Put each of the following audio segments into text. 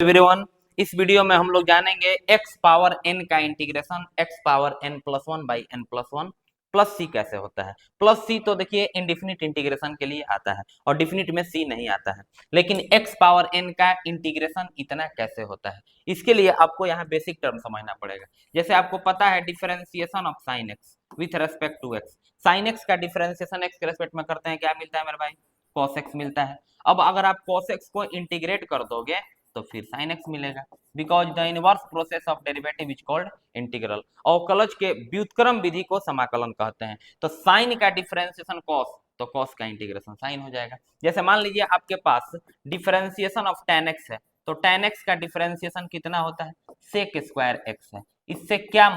Everyone, इस video में हम लोग जानेंगे x पावर n का integration x power n plus one by n plus one plus C कैसे होता है। प्लस सी तो देखिए इनडिफिनिट इंटीग्रेशन के लिए आता है और डिफिनिट में सी नहीं आता है, लेकिन x पावर n का इंटीग्रेशन इतना कैसे होता है, इसके लिए आपको यहाँ बेसिक टर्म समझना पड़ेगा। जैसे आपको पता है differentiation of sine x with respect to x, sine x का डिफरेंशिएशन x के रेस्पेक्ट में करते हैं, क्या मिलता है मेरे भाई, cos x मिलता है। अब अगर आप cos x को इंटीग्रेट कर दोगे तो फिर sin x मिलेगा, because the inverse process of derivative is called integral. अवकलज के व्युत्क्रम विधि को समाकलन कहते हैं। तो sin का डिफरेंशिएशन cos, तो cos का इंटीग्रेशन sin हो जाएगा। जैसे मान लीजिए आपके पास डिफरेंशिएशन ऑफ tan x है, तो tan x का डिफरेंशिएशन कितना होता है, sec स्क्वायर x है। इससे क्या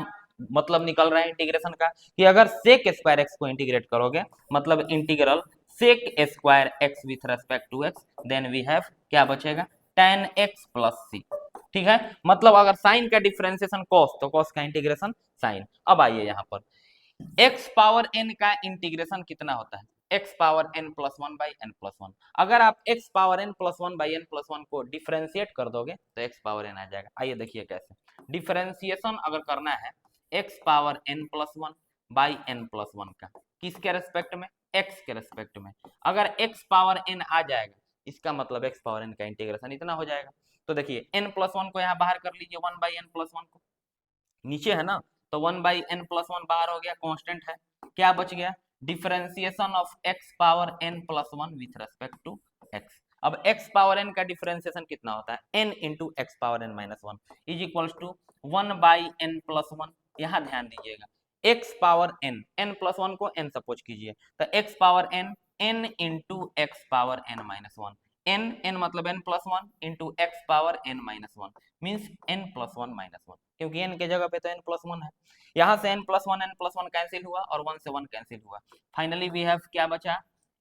मतलब निकल रहा है इंटीग्रेशन का, कि अगर sec स्क्वायर x को इंटीग्रेट करोगे मतलब integral sec square x with respect to x, then we have क्या बचेगा, tan x प्लस सी। ठीक है, मतलब अगर साइन का डिफरेंशिएशन cos, तो cos का इंटीग्रेशन साइन। अब आइए यहाँ पर x पावर n का इंटीग्रेशन कितना होता है, x power n plus one by n plus one. अगर आप x power n plus one by n plus one को डिफरेंशिएट कर दोगे तो x पावर n आ जाएगा। आइए देखिए कैसे डिफरेंशिएशन अगर करना है x power n plus one by n plus one का, किसके रेस्पेक्ट में, x के रेस्पेक्ट में। अगर x पावर n आ जाएगा इसका मतलब x पावर n का इंटीग्रेशन इतना हो जाएगा। तो देखिए n प्लस वन को यहाँ बाहर कर लीजिए, one by n plus one को, नीचे है ना, तो one by n plus one बाहर हो गया, कांस्टेंट है, क्या बच गया, differentiation of x power n plus one with respect to x। अब x पावर n का डिफरेंशिएशन कितना होता है, n into x power n minus one is equals to one by n plus one. यहाँ ध्यान दीजिएगा x power n, n plus one को n suppose कीजिए, तो x power n, n into x power n minus one, n मतलब n plus one into x power n minus one means n plus one minus one, क्योंकि n के जगह पे तो n plus one है। यहाँ से n प्लस वन कैंसिल हुआ और वन से वन कैंसिल हुआ, फाइनली वी हैव क्या बचा,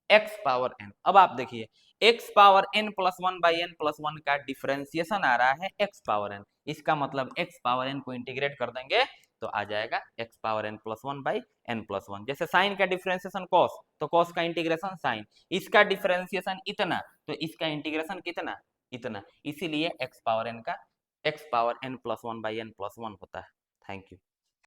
x पावर n। अब आप देखिए x power n plus one by n plus one का डिफरेंशिएशन आ रहा है x पावर n, इसका मतलब x पावर n को इंटीग्रेट कर देंगे तो आ जाएगा x power n plus one by n plus one. जैसे साइन का डिफरेंशिएशन cos, तो cos का इंटीग्रेशन साइन, इसका डिफरेंशिएशन इतना तो इसका इंटीग्रेशन कितना, इतना, इसीलिए x पावर n का x power n plus one by n plus one होता है। Thank you.